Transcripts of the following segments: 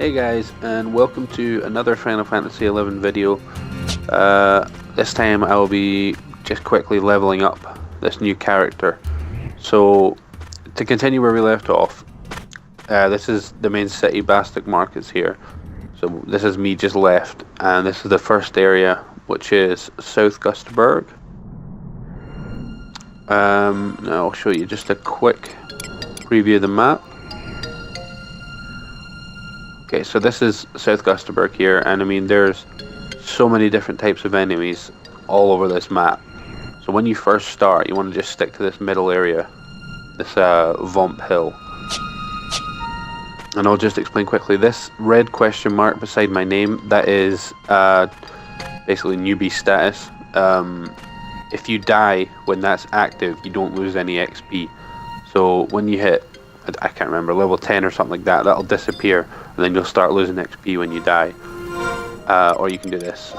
Hey guys, and welcome to another Final Fantasy XI video. This time I will be just quickly leveling up this new character. So, to continue where we left off, this is the main city, Bastic Markets here. So this is me just left, and this is the first area, which is South Gustavsburg. Now I'll show you just a quick preview of the map. Okay, so this is South Gustavsburg here, and I mean there's so many different types of enemies all over this map. So when you first start, you want to just stick to this middle area, this Vomp Hill. And I'll just explain quickly, this red question mark beside my name, that is basically newbie status. If you die when that's active, you don't lose any XP. So when you hit, I can't remember, level 10 or something like that, that'll disappear, and then you'll start losing XP when you die. Or you can do this.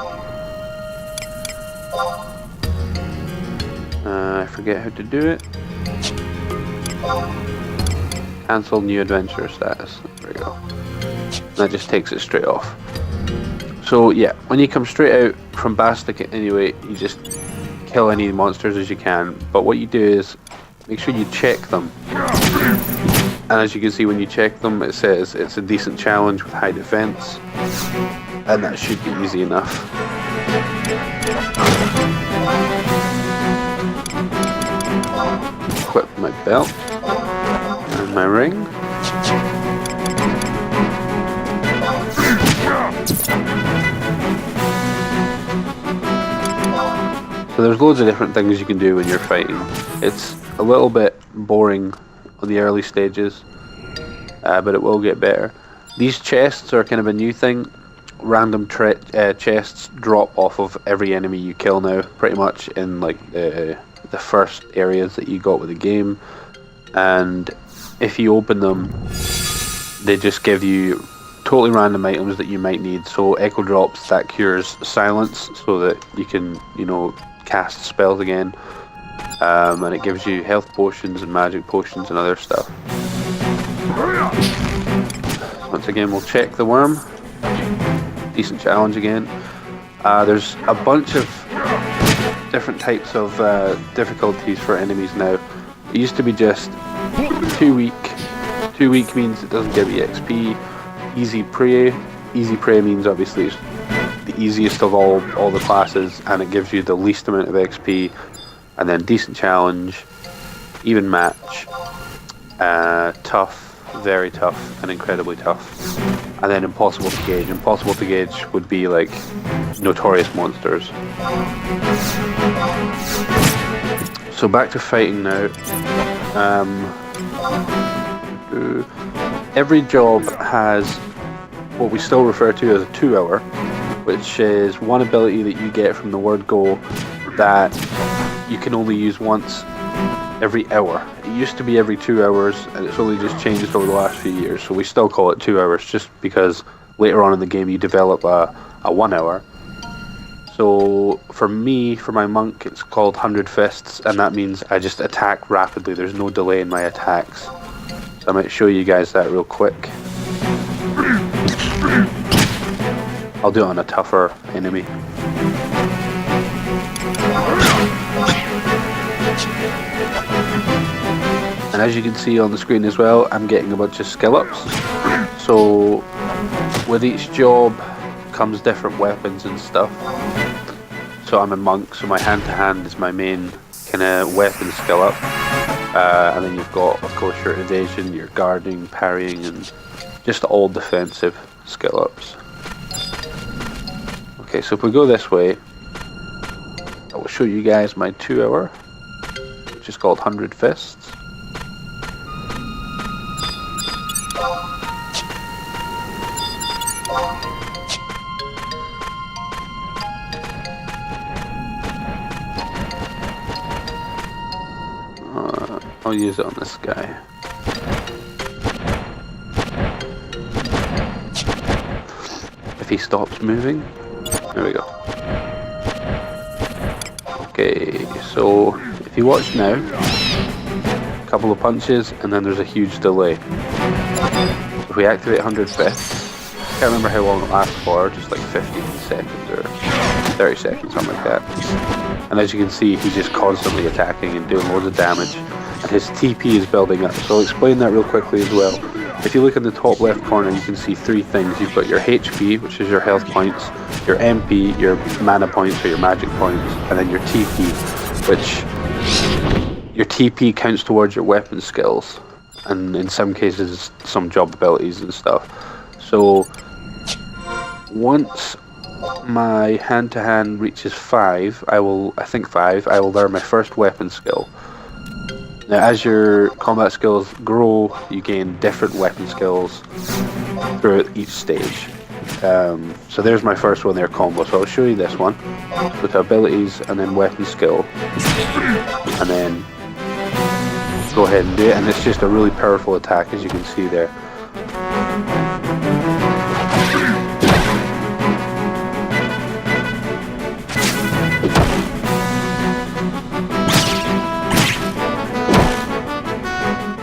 I forget how to do it. Cancel new adventure status. There we go. That just takes it straight off. So yeah, when you come straight out from Bastic anyway, you just kill any monsters as you can. But what you do is make sure you check them. And as you can see, when you check them, it says it's a decent challenge with high defense, and that should be easy enough. Equip my belt and my ring. So there's loads of different things you can do when you're fighting. It's a little bit boring on the early stages, but it will get better. These chests are kind of a new thing. Random chests drop off of every enemy you kill now, pretty much in like the first areas that you got with the game, and if you open them, they just give you totally random items that you might need. So Echo Drops, that cures silence, so that you can, you know, cast spells again. And it gives you health potions and magic potions and other stuff. Once again, we'll check the worm. Decent challenge again. There's a bunch of different types of difficulties for enemies now. It used to be just 2 weak. 2 weak means it doesn't give you XP. Easy prey. Easy prey means obviously it's the easiest of all the classes, and it gives you the least amount of XP. And then decent challenge, even match, tough, very tough, and incredibly tough. And then impossible to gauge. Impossible to gauge would be like notorious monsters. So back to fighting now. Every job has what we still refer to as a 2 hour, which is one ability that you get from the word go that you can only use once every hour. It used to be every 2 hours, and it's only just changed over the last few years, so we still call it 2 hours just because later on in the game you develop a 1 hour. So for me, for my monk, it's called 100 Fists, and that means I just attack rapidly. There's no delay in my attacks. So I might show you guys that real quick. I'll do it on a tougher enemy. And as you can see on the screen as well, I'm getting a bunch of skill ups. So with each job comes different weapons and stuff. So I'm a monk, so my hand to hand is my main kind of weapon skill up. And then you've got, of course, your evasion, your guarding, parrying, and just all defensive skill ups. Okay, so if we go this way, I will show you guys my 2 hour, which is called 100 Fists. I'll use it on this guy. If he stops moving, there we go. Okay, so if you watch now, a couple of punches and then there's a huge delay. If we activate 100 Fists, can't remember how long it lasts for, just like 15 seconds or 30 seconds, something like that. And as you can see, he's just constantly attacking and doing loads of damage, and his TP is building up. So I'll explain that real quickly as well. If you look in the top left corner, you can see three things. You've got your HP, which is your health points, your MP, your mana points or your magic points, and then your TP, which your TP counts towards your weapon skills, and in some cases some job abilities and stuff. So once my hand-to-hand reaches 5, I will learn my first weapon skill. Now, as your combat skills grow, you gain different weapon skills throughout each stage. So there's my first one there, combo. So I'll show you this one with abilities and then weapon skill, and then go ahead and do it. And it's just a really powerful attack, as you can see there.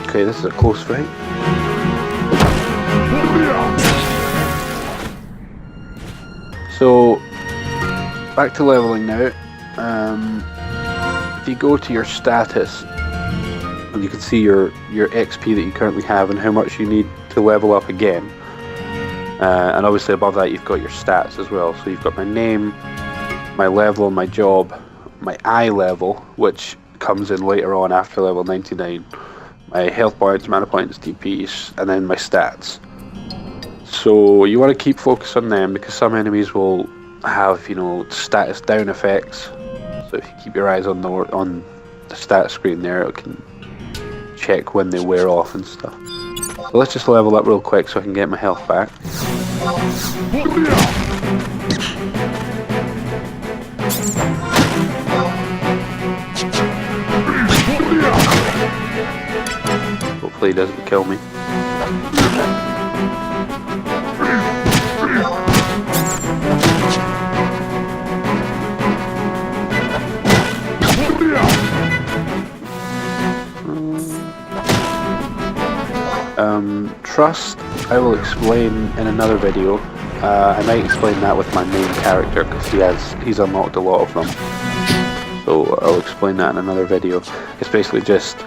Okay, this is a close fight. So, back to leveling now. If you go to your status, and you can see your XP that you currently have and how much you need to level up again. And obviously above that you've got your stats as well. So you've got my name, my level, my job, my eye level, which comes in later on after level 99. My health points, mana points, DPs, and then my stats. So you want to keep focus on them, because some enemies will have, you know, status down effects. So if you keep your eyes on the stat screen there, it can check when they wear off and stuff. So let's just level up real quick so I can get my health back. Hopefully he doesn't kill me. Trust, I will explain in another video. I might explain that with my main character, because he's unlocked a lot of them. So I'll explain that in another video. It's basically just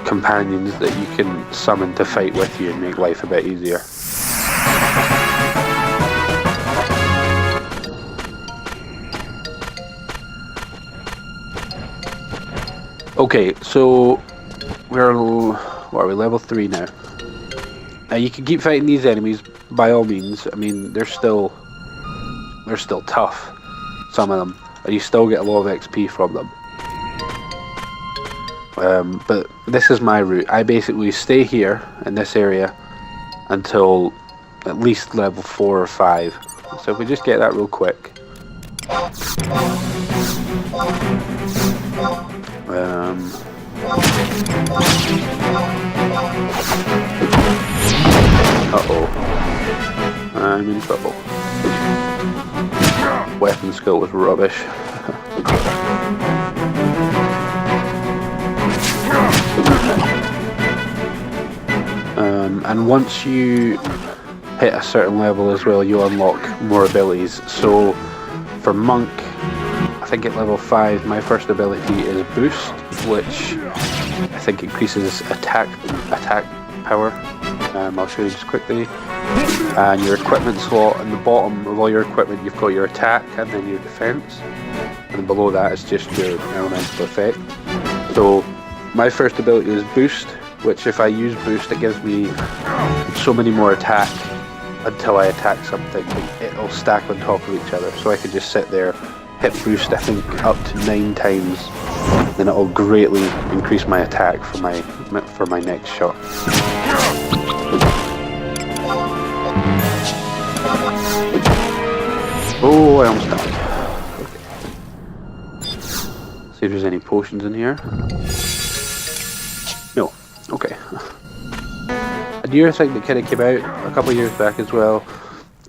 companions that you can summon to fight with you and make life a bit easier. Okay, so what are we, level 3 now? Now you can keep fighting these enemies by all means. I mean, they're still tough, some of them, and you still get a lot of XP from them. But this is my route. I basically stay here in this area until at least level 4 or 5. So if we just get that real quick. Uh-oh. I'm in trouble. Weapon skill was rubbish. And once you hit a certain level as well, you unlock more abilities. So for Monk, I think at level 5, my first ability is Boost, which I think increases attack power. I'll show you just quickly. And your equipment slot, in the bottom of all your equipment you've got your attack and then your defense, and below that is just your elemental effect. So my first ability is Boost, which if I use Boost it gives me so many more attack until I attack something. It'll stack on top of each other, so I can just sit there, hit Boost I think up to 9 times, then it'll greatly increase my attack for my next shot. Oh, I almost died. Okay. See if there's any potions in here. No. Okay. A newer thing that kind of came out a couple of years back as well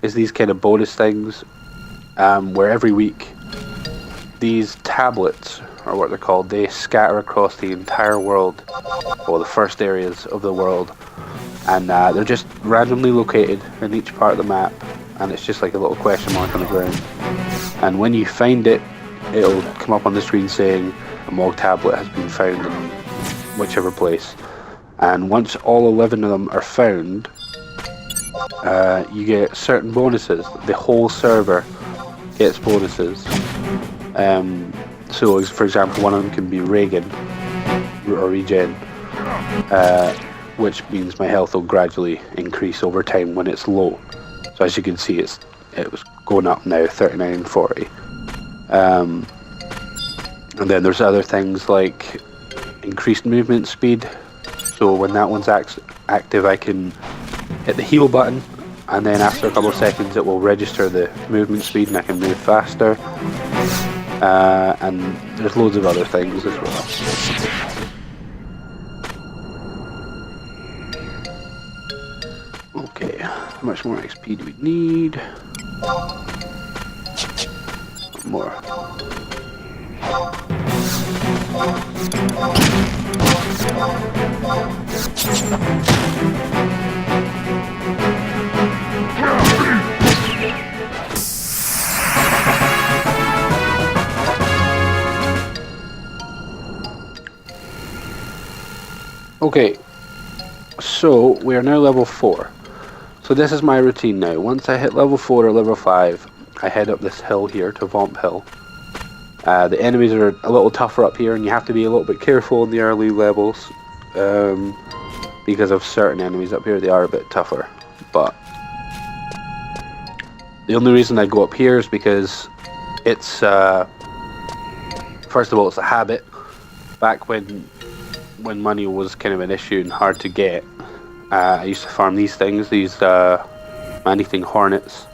is these kind of bonus things, where every week these tablets, or what they're called, they scatter across the entire world, or the first areas of the world, and they're just randomly located in each part of the map, and it's just like a little question mark on the ground. And when you find it, it'll come up on the screen saying a Mog tablet has been found in whichever place. And once all 11 of them are found, you get certain bonuses. The whole server gets bonuses. So, for example, one of them can be Reagan or regen, which means my health will gradually increase over time when it's low. So as you can see, it was going up now, 39 and 40. And then there's other things like increased movement speed. So when that one's active, I can hit the heal button, and then after a couple of seconds it will register the movement speed and I can move faster. And there's loads of other things as well. Okay, how much more XP do we need? More. Okay, so we are now level 4. So this is my routine now. Once I hit level 4 or level 5, I head up this hill here to Vomp Hill. The enemies are a little tougher up here, and you have to be a little bit careful in the early levels, because of certain enemies up here. They are a bit tougher, but the only reason I go up here is because it's first of all, it's a habit. Back when money was kind of an issue and hard to get, I used to farm these things, these man-eating hornets.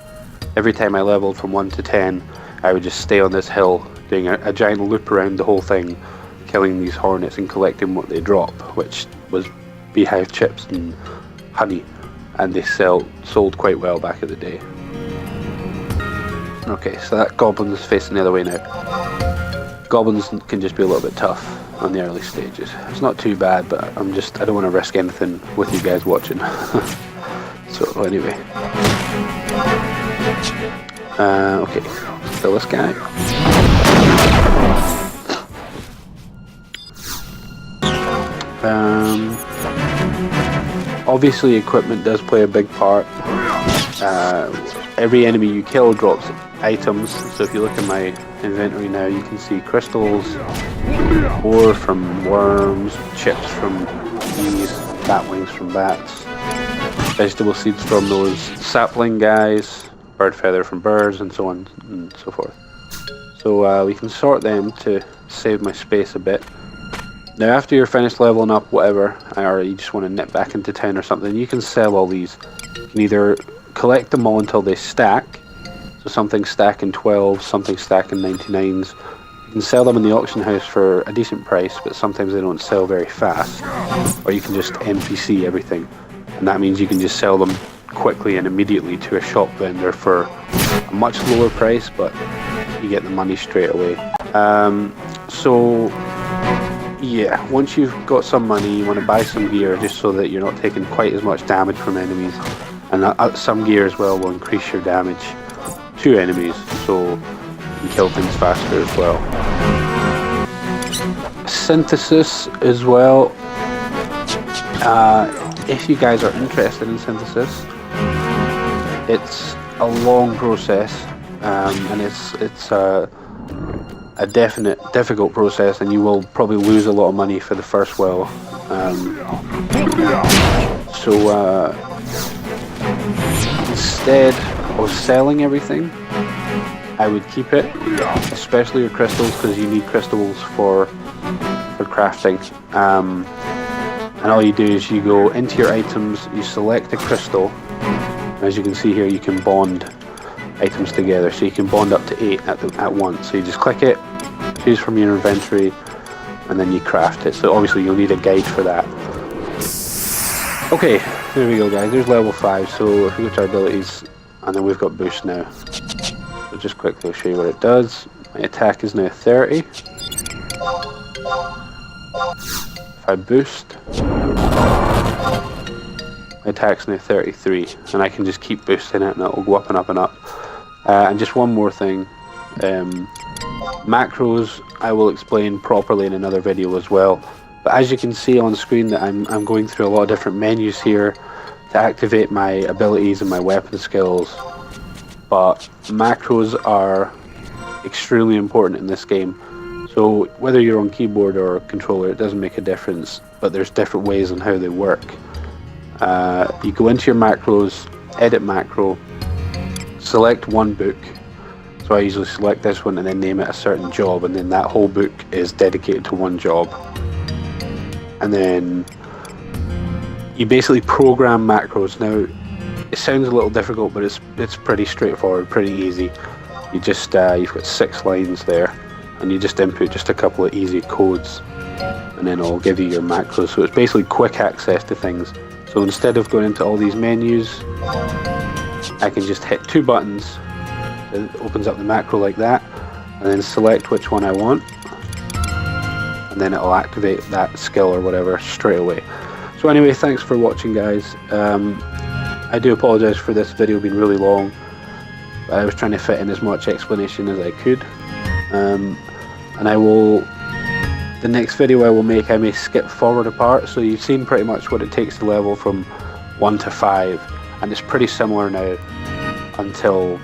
Every time I leveled from 1 to 10, I would just stay on this hill doing a giant loop around the whole thing, killing these hornets and collecting what they drop, which was beehive chips and honey, and they sold quite well back in the day. Okay, so that goblin is facing the other way now. Goblins can just be a little bit tough on the early stages. It's not too bad, but I don't want to risk anything with you guys watching. So anyway, okay, kill this guy. Obviously equipment does play a big part. Every enemy you kill drops items, so if you look at my inventory now, you can see crystals, ore from worms, chips from bees, bat wings from bats, vegetable seeds from those sapling guys, bird feather from birds, and so on and so forth. So we can sort them to save my space a bit. Now after you're finished leveling up whatever, or you just want to nip back into town or something, you can sell all these. You can either collect them all until they stack, so something stack in 12, something stack in 99s. You can sell them in the auction house for a decent price, but sometimes they don't sell very fast. Or you can just NPC everything, and that means you can just sell them quickly and immediately to a shop vendor for a much lower price, but you get the money straight away. So yeah, once you've got some money, you want to buy some gear just so that you're not taking quite as much damage from enemies, and some gear as well will increase your damage to enemies, so you can kill things faster as well. Synthesis as well. If you guys are interested in synthesis, it's a long process, and it's a definite difficult process, and you will probably lose a lot of money for the first while. So instead of selling everything, I would keep it, especially your crystals, because you need crystals for crafting. And all you do is you go into your items, you select a crystal, and as you can see here, you can bond items together, so you can bond up to 8 at once. So you just click it, choose from your inventory, and then you craft it. So obviously you'll need a guide for that. Okay, there we go guys, there's level 5, so if we go to our abilities, and then we've got boost now. So just quickly I'll show you what it does. My attack is now 30. If I boost, My attack's now 33, and I can just keep boosting it and it'll go up and up and up. And just one more thing, macros I will explain properly in another video as well. But as you can see on screen that I'm going through a lot of different menus here to activate my abilities and my weapon skills. But macros are extremely important in this game. So whether you're on keyboard or controller, it doesn't make a difference, but there's different ways on how they work. You go into your macros, edit macro, select one book. So I usually select this one and then name it a certain job, and then that whole book is dedicated to one job. And then you basically program macros. Now it sounds a little difficult, but it's pretty straightforward, pretty easy. You just you've got 6 lines there, and you just input just a couple of easy codes, and then it'll give you your macros. So it's basically quick access to things. So instead of going into all these menus, I can just hit 2 buttons. It opens up the macro like that, and then select which one I want, and then it'll activate that skill or whatever straight away. So anyway, thanks for watching, guys. I do apologize for this video being really long. I was trying to fit in as much explanation as I could, and the next video I will make, I may skip forward a part. So you've seen pretty much what it takes to level from 1 to 5, and it's pretty similar now until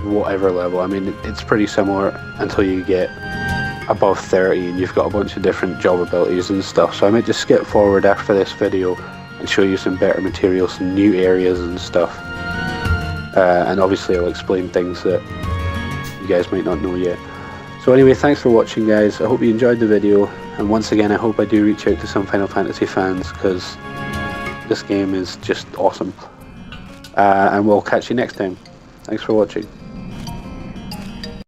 whatever level. I mean, it's pretty similar until you get above 30 and you've got a bunch of different job abilities and stuff. So I might just skip forward after this video and show you some better materials, some new areas and stuff. And obviously I'll explain things that you guys might not know yet. So anyway, thanks for watching, guys. I hope you enjoyed the video, and once again I hope I do reach out to some Final Fantasy fans, because this game is just awesome. And we'll catch you next time. Thanks for watching.